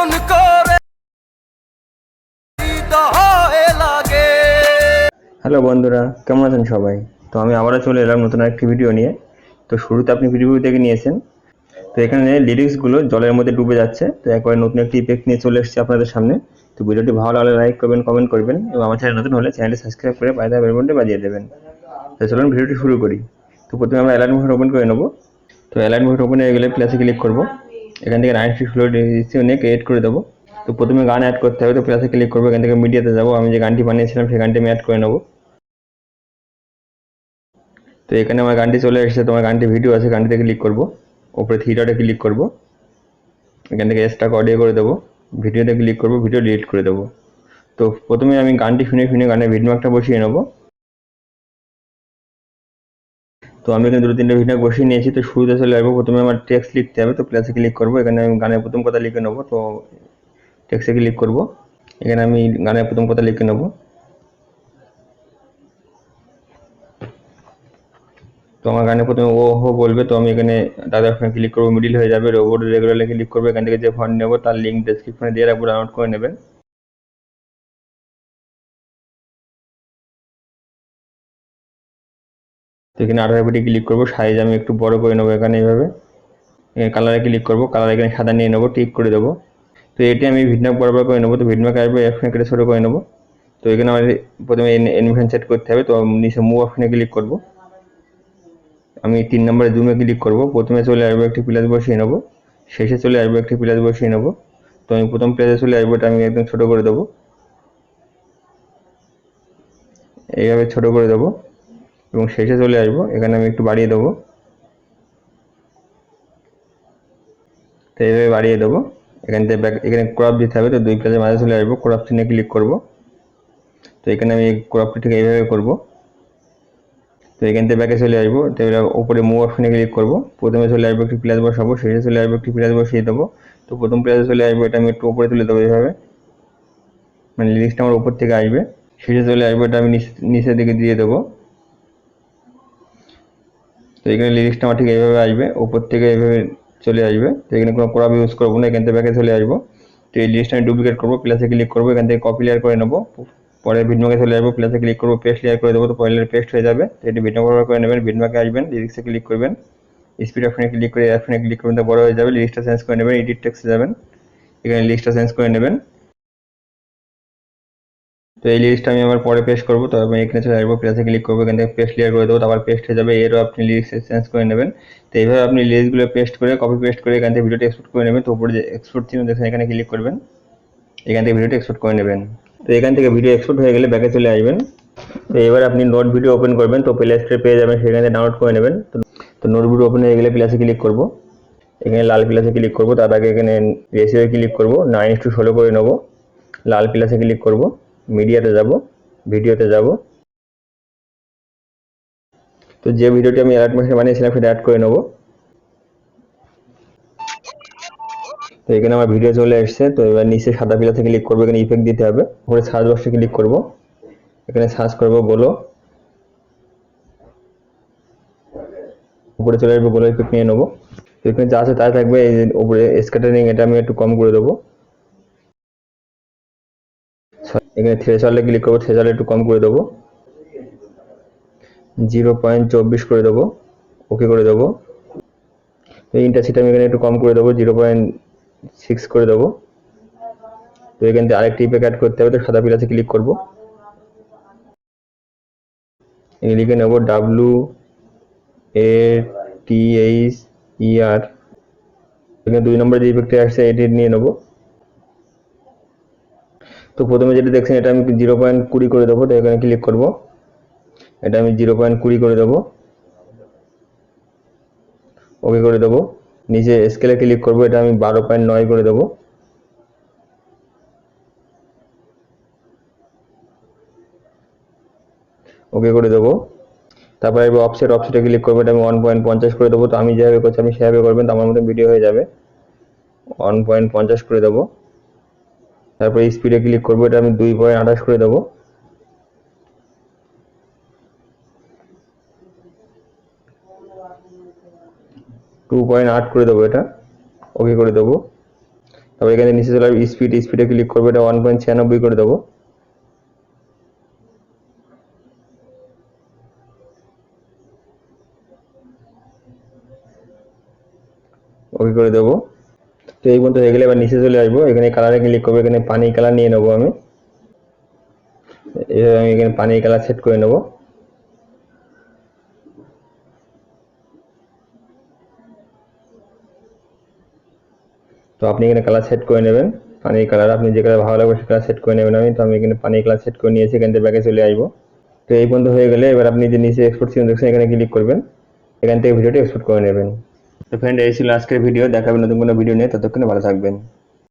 কেমন করে হৃদয়ে লাগে। হ্যালো বন্ধুরা, কেমন আছেন সবাই? তো আমি আবারও চলে এলাম নতুন একটি ভিডিও নিয়ে। তো শুরুতে আপনি ভিডিও দেখে নিয়েছেন। তো এখানে লিরিক্সগুলো জলের মধ্যে ডুবে যাচ্ছে। তো একবার নতুন একটি ইফেক্ট নিয়ে চলে এসেছি আপনাদের সামনে। তো ভিডিওটি ভালো লাগলে লাইক করবেন, কমেন্ট করবেন এবং আমার চ্যানেল নতুন হলে চ্যানেলটি সাবস্ক্রাইব করে পাশে থাকা বেল বাটনটি বাজিয়ে দেবেন। তো চলুন ভিডিওটি শুরু করি। তো প্রথমে আমরা অ্যালাইন মোড ওপেন করে নেব। তো অ্যালাইন মোড ওপেন হয়ে গেলে প্লাসে ক্লিক করব। এখান থেকে 96 ফ্লোর নিয়ে ক্রিয়েট করে দেবো। তো প্রথমে গান অ্যাড করতে হবে। তো প্লাসে ক্লিক করবো, এখান থেকে মিডিয়াতে যাবো। আমি যে গানটি বানিয়েছিলাম সেই গানটি আমি অ্যাড করে নেবো। তো এখানে আমার গানটি চলে এসেছে। তোমার গানটি ভিডিও আছে, গানটিতে ক্লিক করব, উপরে থ্রি ডটে ক্লিক করব, এখান থেকে এক্সট্রা অডিও করে দেবো, ভিডিওতে ক্লিক করব, ভিডিও ডিলিট করে দেবো। তো প্রথমে আমি গানটি শুনে গানের ভিডমার্কটা বসিয়ে নেব। তো আমি এখানে দুটো তিনটে ভিডিও বসিয়ে নিয়েছি। তো শুরুতে চলে আসবো, প্রথমে আমার টেক্সট লিখতে হবে। তো প্লাসে ক্লিক করবো, এখানে আমি গানের প্রথম কথা লিখে নেবো। তো টেক্সটে ক্লিক করব, এখানে আমি গানের প্রথম কথা লিখে নেবো। তো আমার গানে প্রথমে ও হো বলবে। তো আমি এখানে দাদার ওখানে ক্লিক করবো, মিডিল হয়ে যাবে। রোবট রেগুলারে ক্লিক করবো, এখান থেকে যে ফন্ট নেবো তার লিঙ্ক ডেসক্রিপশনে দিয়ে রাখবো, ডাউনলোড করে নেবেন। তো এখানে 18 ক্লিক করবো, সাইজ আমি একটু বড় করে নেবো এখানে এইভাবে। কালারে ক্লিক করবো, কালার এখানে সাদা নিয়ে নেবো, টিক করে দেবো। তো এটি আমি ভিডম্যাক বরাবর করে নেবো। তো ভিডম্যাক আসবে, এখানে কেটে ছোটো করে নেবো। তো এখানে আমার প্রথমে অ্যানিমেশন সেট করতে হবে। তো নিচে মুভ অপশনে ক্লিক করবো, আমি 3 নম্বরে জুমে ক্লিক করব। প্রথমে চলে আসবো, একটি প্লাস বসিয়ে নেবো, শেষে চলে আসবো, একটি প্লাস বসিয়ে নেবো। তো আমি প্রথম প্লাসে চলে আসবো, এটা আমি একদম ছোট করে দেবো, এইভাবে ছোট করে দেবো। এবং শেষে চলে আসবো, এখানে আমি একটু বাড়িয়ে দেবো। তো এইভাবে বাড়িয়ে দেবো। এখান থেকে এখানে ক্রপ দিতে হবে। তো 2 প্লাসের মাঝে চলে আসবো, ক্রপ চিহ্নে ক্লিক করব। তো এখানে আমি ক্রপটি ঠিক এইভাবে করব। তো এখান থেকে ব্যাকে চলে আসবো। তো এবার উপরে মুভ অপশনে ক্লিক করব। প্রথমে চলে আসবো, একটি প্লাস বসাবো, শেষে চলে আসবো, একটি প্লাস বসিয়ে দেবো। তো প্রথম প্লাসে চলে আসবো, এটা আমি একটু উপরে তুলে দেবো এইভাবে, মানে লিরিক্সটা আমার উপর থেকে আসবে। শেষে চলে আসবো, এটা আমি নিচের দিকে দিয়ে দেবো। তো এখানে লিরিক্সটা আমার ঠিক এইভাবে আসবে, উপর থেকে এইভাবে চলে আসবে। তো এখানে কোনো ক্রপ ইউজ করবো না, এখান থেকে ব্যাকে চলে আসবো। তো এই লিস্টটা আমি ডুপ্লিকেট করবো, প্লাসে ক্লিক করবো, এখান থেকে কপি লেয়ার করে নেবো। পরে ভিডমার্কে চলে আসবো, প্লাসে ক্লিক করবো, পেস্ট লেয়ার করে দেবো। তো পরে পেস্ট হয়ে যাবে। তো এটি ভিডমার্ক ব্যবহার করে নেবেন। ভিডমার্কে আসবেন, লিরিক্সে ক্লিক করবেন, স্পিড অপশনে ক্লিক করে অপশনে ক্লিক করবেন, তো বড় হয়ে যাবে। লিস্টটা চেঞ্জ করে নেবেন, এডিট টেক্সটে যাবেন, এখানে লিস্টটা চেঞ্জ করে নেবেন। তো এই লিস্টটা আমি আবার পরে পেস্ট করবো। তো আমি এখানে চলে আসবো, প্লাসে ক্লিক করবো, এখান থেকে পেস্ট লেয়ার করে দেবো, তারপর পেস্ট হয়ে যাবে। এরও আপনি লিস্ট চেঞ্জ করে নেবেন। তো এইভাবে আপনি লিস্টগুলো পেস্ট করে কপি পেস্ট করে এখান থেকে ভিডিওটা এক্সপোর্ট করে নেবেন। তো উপরে যে এক্সপোর্ট চিহ্ন দেখেন, এখানে ক্লিক করবেন, এখান থেকে ভিডিওটা এক্সপোর্ট করে নেবেন। তো এখান থেকে ভিডিও এক্সপোর্ট হয়ে গেলে ব্যাকে চলে আসবেন। তো এবার আপনি নোট ভিডিও ওপেন করবেন। তো প্লে স্টোরে পেয়ে যাবেন, সেখান থেকে ডাউনলোড করে নেবেন। তো নোট ভিডিও ওপেন হয়ে গেলে প্লাসে ক্লিক করবো, এখানে লাল প্লাসে ক্লিক করবো। তার আগে এখানে রেশিওয়ে ক্লিক করবো, 9:16 করে নেবো। লাল প্লাসে ক্লিক করবো, মিডিয়াতে যাব, ভিডিওতে যাব। তো যে ভিডিওটি আমি অ্যাড মেশিনে বানিয়েছিলাম সেটা অ্যাড করে নেবো। তো এখানে আমার ভিডিও চলে এসেছে। তো এবার নিচে সাদা প্লাসে ক্লিক করবো, এখানে ইফেক্ট দিতে হবে। উপরে সার্চ বক্সে ক্লিক করবো, এখানে সার্চ করবো গোলো, উপরে চলে আসবো, গোলো ইফেক্ট নিয়ে নেবো। তো এখানে যা আছে তাই থাকবে। এই উপরে স্ক্যাটারিং এটা আমি একটু কম করে দেবো। এখানে থ্রেশহোল্ডে ক্লিক করবো, থ্রেশহোল্ড একটু কম করে দেবো, 0.24 করে দেবো, ওকে করে দেবো। তো ইন্টারসিটি আমি এখানে একটু কম করে দেবো, 0.6 করে দেবো। তো এখান থেকে আরেকটি ইফেক্ট অ্যাড করতে হবে। তো সাদা প্লাসে ক্লিক করবো, লিখে নেবো WATHER। এখানে 2 নম্বরে যে ইফেক্টটি আসছে এটি নিয়ে নেবো। তো প্রথমে যেটা দেখছেন এটা আমি 0.20 করে দেবো। তো এখানে ক্লিক করবো, এটা আমি 0.20 করে দেবো, ওকে করে দেবো। নিচে স্কেলে ক্লিক করবো, এটা আমি 12.9 করে দেবো, ওকে করে দেবো। তারপরে অফসেটে ক্লিক করবো, এটা আমি 1.50 করে দেবো। তো আমি যেভাবে করছি আমি সেভাবে করবেন, তো আমার মতো ভিডিও হয়ে যাবে। 1.50 করে দেবো। তারপরে স্পিডে ক্লিক করবো, এটা আমি 2.28 করে দেবো, 2.8 করে দেবো, এটা ওকে করে দেবো। তারপর এখানে নিচে চলে আসবে স্পিডে ক্লিক করবো, এটা 1.96 করে দেবো। ওকে করে দেবো। তো এই পর্যন্ত হয়ে গেলে এবার নিচে চলে আসবো, এখানে কালারে ক্লিক করবো, এখানে পানি কালার নিয়ে নেবো আমি। এভাবে আমি এখানে পানি কালার সেট করে নেবো। তো আপনি এখানে কালার সেট করে নেবেন, পানি কালার আপনি যে কালার ভালো লাগবে সে কালার সেট করে নেবেন। তো আমি এখানে পানি কালার সেট করে নিয়েছি, এখান থেকে ব্যাকে চলে আসবো। তো এই পর্যন্ত হয়ে গেলে এবার আপনি যে নিচে এক্সপোর্ট সিন দেখছেন এখানে ক্লিক করবেন, এখান থেকে ভিডিওটি এক্সপোর্ট করে নেবেন। তো ফ্রেন্ড, এই ছিল আজকের ভিডিও। দেখাবেন নতুন কোনো ভিডিও নিয়ে, ততক্ষণে ভালো থাকবেন।